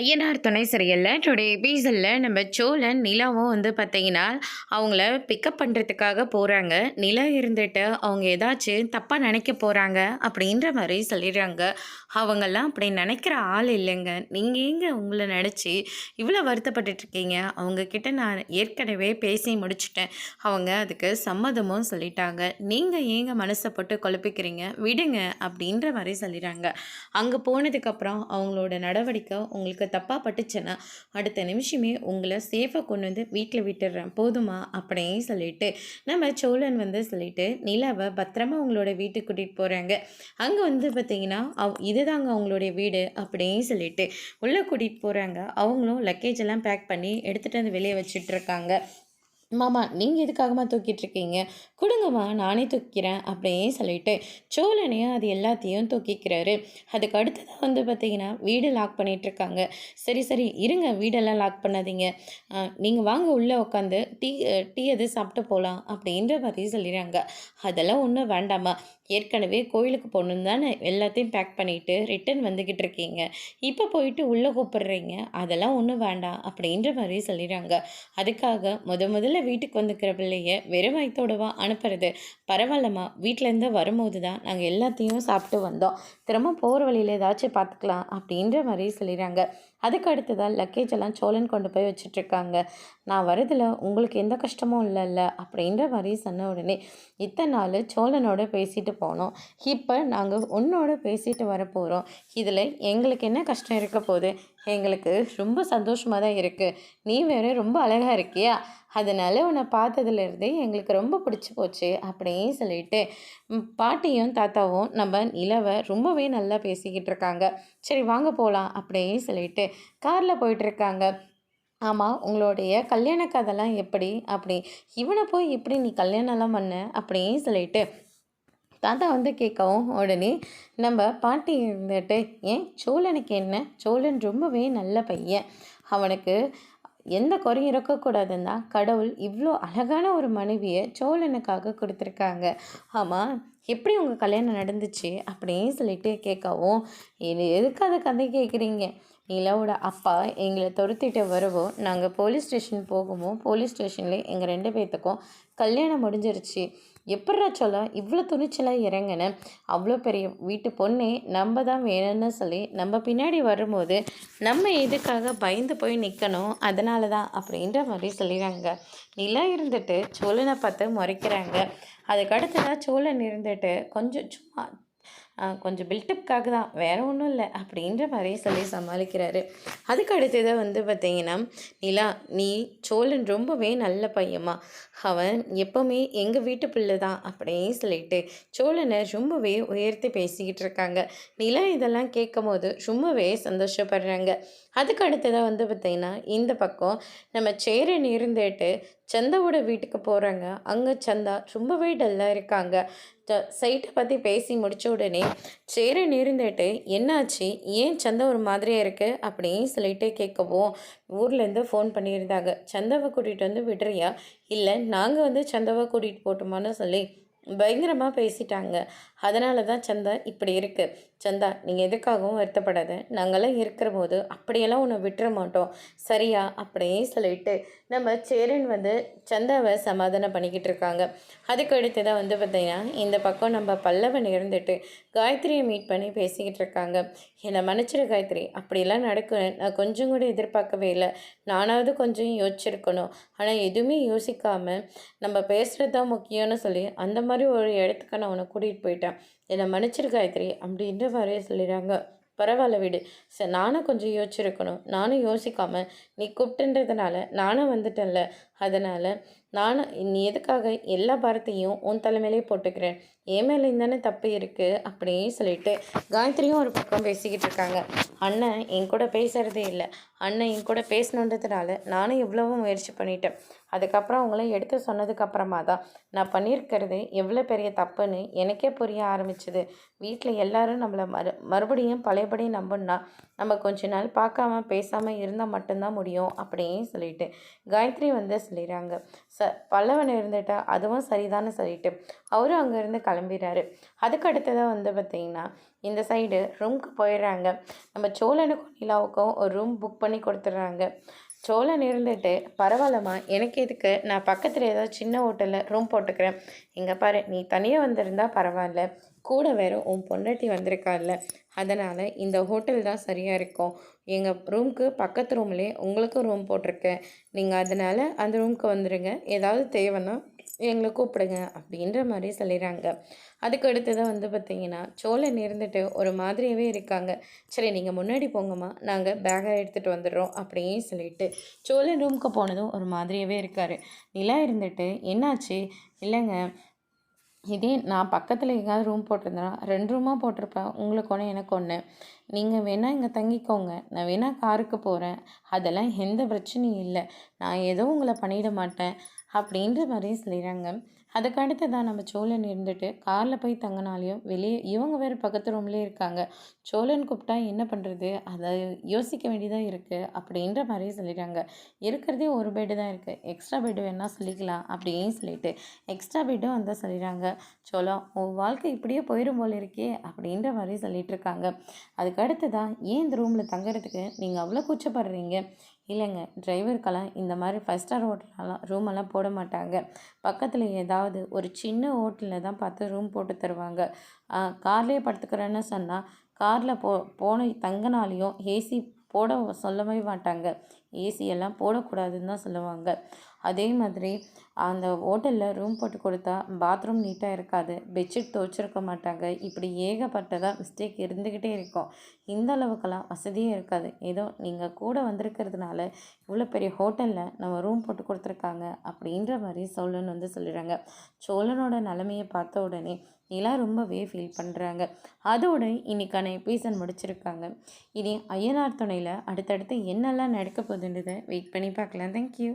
ஐயனார் துணை சரியில்ல டுடே எபிசோடில் நம்ம சோழன் நிலாவும் பார்த்தீங்கன்னா அவங்கள பிக்கப் பண்ணுறதுக்காக போகிறாங்க. நிலா இருந்துட்டு அவங்க ஏதாச்சும் தப்பாக நினைக்க போகிறாங்க அப்படின்ற மாதிரி சொல்லிடுறாங்க. அவங்கெல்லாம் அப்படி நினைக்கிற ஆள் இல்லைங்க. நீங்கள் ஏங்க உங்களை நினச்சி இவ்வளோ வருத்தப்பட்டுட்ருக்கீங்க? அவங்கக்கிட்ட நான் ஏற்கனவே பேசி முடிச்சுட்டேன். அவங்க அதுக்கு சம்மதமும் சொல்லிட்டாங்க. நீங்கள் ஏங்க மனசை போட்டு குழப்பிக்கிறீங்க? விடுங்க அப்படின்ற மாதிரி சொல்லிடுறாங்க. அங்கே போனதுக்கப்புறம் அவங்களோட நடவடிக்கை உங்களுக்கு தப்பாக பட்டுச்சுன்னா அடுத்த நிமிஷமே உங்களை சேஃபாக கொண்டு வந்து வீட்டில் விட்டுடுறேன் போதுமா அப்படின்னு சொல்லிட்டு நம்ம சோழன் சொல்லிட்டு நிலாவை பத்திரமா அவங்களோட வீட்டுக்கு கூட்டிகிட்டு போகிறாங்க. அங்கே பார்த்தீங்கன்னா இதுதாங்க அவங்களுடைய வீடு அப்படின்னு சொல்லிட்டு உள்ளே கூட்டிகிட்டு போகிறாங்க. அவங்களும் லக்கேஜ் எல்லாம் பேக் பண்ணி எடுத்துகிட்டு வந்து வெளியே வச்சுட்ருக்காங்க. மாமா நீங்கள் எதுக்காகமா தூக்கிட்டுருக்கீங்க? கொடுங்கம்மா நானே தூக்கிறேன் அப்படின்னு சொல்லிட்டு சோழனையும் அது எல்லாத்தையும் தூக்கிக்கிறாரு. அதுக்கு அடுத்ததாக பார்த்தீங்கன்னா வீடு லாக் பண்ணிகிட்ருக்காங்க. சரி சரி இருங்க, வீடெல்லாம் லாக் பண்ணாதீங்க, நீங்கள் வாங்க உள்ளே உட்காந்து டீ எது சாப்பிட்டு போகலாம் அப்படின்ற மாதிரி சொல்லிடுறாங்க. அதெல்லாம் ஒன்றும் வேண்டாமா, ஏற்கனவே கோயிலுக்கு போகணுன்னு தானே எல்லாத்தையும் பேக் பண்ணிவிட்டு ரிட்டன் வந்துக்கிட்டு இருக்கீங்க, இப்போ போயிட்டு உள்ளே கூப்பிட்றீங்க, அதெல்லாம் ஒன்றும் வேண்டாம் அப்படின்ற மாதிரி சொல்லிடுறாங்க. அதுக்காக முதல்ல வீட்டுக்கு வந்துக்கிற பிள்ளைய வெறும் வயிற்றோடவா அனுப்புறது? பரவாயில்லம்மா, வீட்டிலேருந்து வரும்போது தான் நாங்கள் எல்லாத்தையும் சாப்பிட்டு வந்தோம், திரும்ப போகிற வழியில் ஏதாச்சும் பார்த்துக்கலாம் அப்படின்ற மாதிரி சொல்லிடுறாங்க. அதுக்கு அடுத்ததாக லக்கேஜ் எல்லாம் சோழன் கொண்டு போய் வச்சிட்ருக்காங்க. நான் வரதில் உங்களுக்கு எந்த கஷ்டமும் இல்லைல்ல அப்படின்ற மாதிரி சொன்ன உடனே இத்தனை நாள் சோழனோட பேசிட்டு போனோம், இப்போ நாங்கள் உன்னோட பேசிட்டு வரப்போகிறோம், இதில் எங்களுக்கு என்ன கஷ்டம் இருக்க போகுது? எங்களுக்கு ரொம்ப சந்தோஷமாக தான் இருக்குது. நீ வேறு ரொம்ப அழகாக இருக்கியா, அதனால் உன்னை பார்த்ததுலேருந்தே எங்களுக்கு ரொம்ப பிடிச்சி போச்சு அப்படின்னு சொல்லிட்டு பாட்டியும் தாத்தாவும் நம்ம நிலவை ரொம்பவே நல்லா பேசிக்கிட்டு இருக்காங்க. சரி வாங்க போகலாம் அப்படின்னு சொல்லிட்டு காரில் போயிட்டுருக்காங்க. ஆமாம், உங்களுடைய கல்யாண கதைலாம் எப்படி? அப்படி இவனை போய் எப்படி நீ கல்யாணம்லாம் பண்ண அப்படின்னு சொல்லிட்டு தாத்தா கேட்கவும் உடனே நம்ம பாட்டி ஏன் சோழனுக்கு என்ன, சோழன் ரொம்பவே நல்ல பையன், அவனுக்கு எந்த குறையும் இருக்கக்கூடாதுன்னு தான் கடவுள் இவ்வளோ அழகான ஒரு மனைவியை சோழனுக்காக கொடுத்துருக்காங்க. ஆமாம், எப்படி உங்கள் கல்யாணம் நடந்துச்சு அப்படின்னு சொல்லிட்டு கேட்கவும், இது எதுக்கு அதை கதை கேட்குறீங்க? நிலாவோட அப்பா எங்களை துரத்திட்டு வரவும் நாங்கள் போலீஸ் ஸ்டேஷன் போகவும் போலீஸ் ஸ்டேஷனில் எங்கள் 2 பேர்த்துக்கும் கல்யாணம் முடிஞ்சிருச்சு. எப்பட்றா சொல்ல இவ்வளோ துணிச்சலாக இறங்கினேன்? அவ்வளோ பெரிய வீட்டு பொண்ணே நம்ம தான் வேணும்னு சொல்லி நம்ம பின்னாடி வரும்போது நம்ம எதுக்காக பயந்து போய் நிற்கணும்? அதனால தான் அப்படின்ற மாதிரி சொல்லிடுறாங்க. நிலா இருந்துட்டு சோழனை பார்த்து முறைக்கிறாங்க. அதுக்கு அடுத்ததாக சோழன் இருந்துட்டு கொஞ்சம் சும்மா கொஞ்சம் பில்டப்புக்காக தான், வேறு ஒன்றும் இல்லை அப்படின்ற மாதிரி சொல்லி சமாளிக்கிறாரு. அதுக்கு அடுத்ததாக பார்த்தீங்கன்னா நிலா, நீ சோழன் ரொம்பவே நல்ல பையம்மா, அவன் எப்போவுமே எங்கள் வீட்டு பிள்ளை தான் அப்படின்னு சொல்லிட்டு சோழனை ரொம்பவே உயர்த்தி பேசிக்கிட்டு இருக்காங்க. நிலா இதெல்லாம் கேட்கும் போது ரொம்பவே சந்தோஷப்படுறாங்க. அதுக்கு அடுத்ததாக பார்த்தீங்கன்னா இந்த பக்கம் நம்ம சேரன் இருந்துட்டு சந்தாவோட வீட்டுக்கு போகிறாங்க. அங்கே சந்தா ரொம்பவே டல்லாக இருக்காங்க. சைட்டை பற்றி பேசி முடித்த உடனே சேரன் இருந்துட்டு என்னாச்சு, ஏன் சந்தா ஒரு மாதிரியாக இருக்குது அப்படின்னு சொல்லிட்டு கேட்கவும் ஊர்லேருந்து ஃபோன் பண்ணியிருந்தாங்க. சந்தாவை கூட்டிகிட்டு வந்து விடுறியா, இல்லை நாங்கள் சந்தாவை கூட்டிகிட்டு போட்டோமான்னு சொல்லி பயங்கரமாக பேசிட்டாங்க. அதனால தான் சந்தா இப்படி இருக்குது. சந்தா, நீங்கள் எதுக்காகவும் வருத்தப்படாத, நாங்கள்லாம் இருக்கிற போது அப்படியெல்லாம் உன்னை விட்டுற மாட்டோம் சரியா அப்படின்னு சொல்லிட்டு நம்ம சேரன் சந்தாவை சமாதானம் பண்ணிக்கிட்டு இருக்காங்க. அதுக்கு அடுத்ததாக பார்த்தீங்கன்னா இந்த பக்கம் நம்ம பல்லவன் இருந்துட்டு காயத்ரியை மீட் பண்ணி பேசிக்கிட்டு இருக்காங்க. என்னை மன்னிச்சிரு காயத்ரி, அப்படியெல்லாம் நடக்கும் நான் கொஞ்சம் கூட எதிர்பார்க்கவே இல்லை, நானாவது கொஞ்சம் யோசிச்சிருக்கணும், ஆனால் எதுவுமே யோசிக்காமல் நம்ம பேசுகிறது தான் முக்கியம்னு சொல்லி அந்த மாதிரி ஒரு இடத்துக்கு நான் உன்னை கூட்டிகிட்டு போயிட்டேன், என்னை மன்னிச்சிரு காயத்ரி அப்படின்ற மாதிரியே சொல்லிடுறாங்க. பரவாயில்ல விடு சார், நானும் கொஞ்சம் யோசிச்சிருக்கணும், நானும் யோசிக்காமல் நீ கூப்பிட்டுன்றதுனால நானும் வந்துட்டேன்ல, அதனால் நானும் நீ எதுக்காக எல்லா பாரத்தையும் உன் தலைமையிலே போட்டுக்கிறேன், என் மேலே தானே தப்பு இருக்குது அப்படின்னு சொல்லிட்டு காயத்ரியும் ஒரு பக்கம் பேசிக்கிட்டு இருக்காங்க. அண்ணன் என் கூட பேசுகிறதே இல்லை, அண்ணன் என் கூட பேசணுன்றதுனால நானும் எவ்வளவோ முயற்சி பண்ணிட்டேன், அதுக்கப்புறம் அவங்களாம் எடுத்து சொன்னதுக்கப்புறமா தான் நான் பண்ணியிருக்கிறது எவ்வளோ பெரிய தப்புன்னு எனக்கே புரிய ஆரம்பிச்சுது. வீட்டில் எல்லோரும் நம்மளை மறுபடியும் பழையபடி நம்பினா நம்ம கொஞ்ச நாள் பார்க்காம பேசாமல் இருந்தால் மட்டும்தான் முடியும் அப்படின்னு சொல்லிட்டு காயத்ரி சொல்லிடுறாங்க. பல்லவன் இருந்துட்டா அதுவும் சரிதான்னு சொல்லிட்டு அவரும் அங்கேருந்து கிளம்பிறாரு. அதுக்கு அடுத்ததா வந்து பார்த்தீங்கன்னா, இந்த சைடு ரூம்க்கு போயிடுறாங்க. நம்ம சோழனுக்கும் நிலாவுக்கும் ஒரு ரூம் புக் பண்ணி குடுத்துடுறாங்க. சோழன் இருந்துட்டு, "பரவாயில்லம்மா, எனக்கு எதுக்கு? நான் பக்கத்துல ஏதாவது சின்ன ஹோட்டல்ல ரூம் போட்டுக்கிறேன். இங்க பாரு, நீ தனியா வந்திருந்தா பரவாயில்ல. கூட வேற உன் பொண்டாட்டி வந்திருக்கால்ல. அதனால இந்த ஹோட்டல் தான் சரியா இருக்கும். எங்க ரூம்க்கு பக்கத்து ரூம்லயே உங்களுக்கும் ரூம் போட்டிருக்கேன். நீங்க அதனால அந்த ரூம்க்கு வந்துருங்க. ஏதாவது தேவைன்னா எங்கள கூப்பிடுங்க." அப்படின்ற மாரி சொல்லிடுறாங்க. அதுக்கு அடுத்ததா வந்து பார்த்தீங்கன்னா, சோழன் இருந்துட்டு ஒரு மாதிரியாவே இருக்காங்க. "சரி, நீங்க முன்னாடி போங்கம்மா. நாங்க பேக்க எடுத்துட்டு வந்துடுறோம்." அப்படின்னு சொல்லிட்டு சோழன் ரூமுக்கு போனதும் ஒரு மாதிரியாவே இருக்காரு. நிலா இருந்துட்டு, "என்னாச்சு?" "இல்லைங்க, இதே நான் பக்கத்துல எங்கேயாவது ரூம் போட்டிருந்தேன்னா 2 ரூமா போட்டிருப்பேன். உங்களுக்கு ஒண்ணு, எனக்கு ஒண்ணு. நீங்க வேணா இங்க தங்கிக்கோங்க. நான் வேணா காருக்கு போறேன். அதெல்லாம் எந்த பிரச்சனையும் இல்ல. நான் எதுவும் உங்கள பண்ணிட மாட்டேன்." அப்படின்ற மாரி சொல்லிறாங்க. அதுக்கு அடுத்ததா நம்ம சோழன் இருந்துட்டு கார்ல போய் தங்குனாலையும், வெளியே இவங்க வேற பக்கத்து ரூம்லயே இருக்காங்க. சோழன் கூப்பிட்டா என்ன பண்றது? அத யோசிக்க வேண்டியதா இருக்கு. அப்படின்ற மாரி சொல்லிறாங்க. இருக்கிறதே ஒரு பெட் தான் இருக்கு. எக்ஸ்ட்ரா பெட் வேணா சொல்லிக்கலாம் அப்படின்னு சொல்லிட்டு, எக்ஸ்ட்ரா பெட்டும் வந்து சொல்லிறாங்க. "சோளம், உன் வாழ்க்கை இப்படியே போயிரும் போல இருக்கே!" அப்படின்ற மாரி சொல்லிட்டுருக்காங்க. அதுக்கு அடுத்ததா, "ஏன் இந்த ரூம்ல தங்குறதுக்கு நீங்க அவ்வளோ கூச்சப்படுறீங்க?" "இல்லைங்க, டிரைவருக்கெல்லாம் இந்த மாரி 5 ஸ்டார் ஹோட்டல்லலாம் ரூமெல்லாம் போட மாட்டாங்க. பக்கத்துல ஏதாவது ஒரு சின்ன ஹோட்டல்ல தான் பார்த்து ரூம் போட்டு தருவாங்க. கார்லயே படுத்துக்கிறேன்னு சொன்னா, கார்ல போன தங்குனாலையும் ஏசி போட சொல்லவே மாட்டாங்க. ஏசி எல்லாம் போடக்கூடாதுன்னு தான் சொல்லுவாங்க. அதே மாதிரி அந்த ஹோட்டல்ல ரூம் போட்டு கொடுத்தா பாத்ரூம் நீட்டா இருக்காது. பெட்ஷீட் துவைச்சிருக்க மாட்டாங்க. இப்படி ஏகப்பட்டதா மிஸ்டேக் இருந்துக்கிட்டே இருக்கும். இந்த அளவுக்கெல்லாம் வசதியே இருக்காது. ஏதோ நீங்க கூட வந்திருக்கிறதுனால இவ்வளோ பெரிய ஹோட்டல்ல நம்ம ரூம் போட்டு கொடுத்துருக்காங்க." அப்படின்ற மாரி சோழன் வந்து சொல்லிடுறாங்க. சோழனோட நிலைமைய பார்த்த உடனே நிலா ரொம்பவே ஃபீல் பண்ணுறாங்க. அதோட இன்னைக்கான எபிசோட் முடிச்சிருக்காங்க. இனி ஐயனார் துணையில அடுத்தடுத்து என்னெல்லாம் நடக்க போகுதுன்றத வெயிட் பண்ணி பார்க்கலாம். Thank you.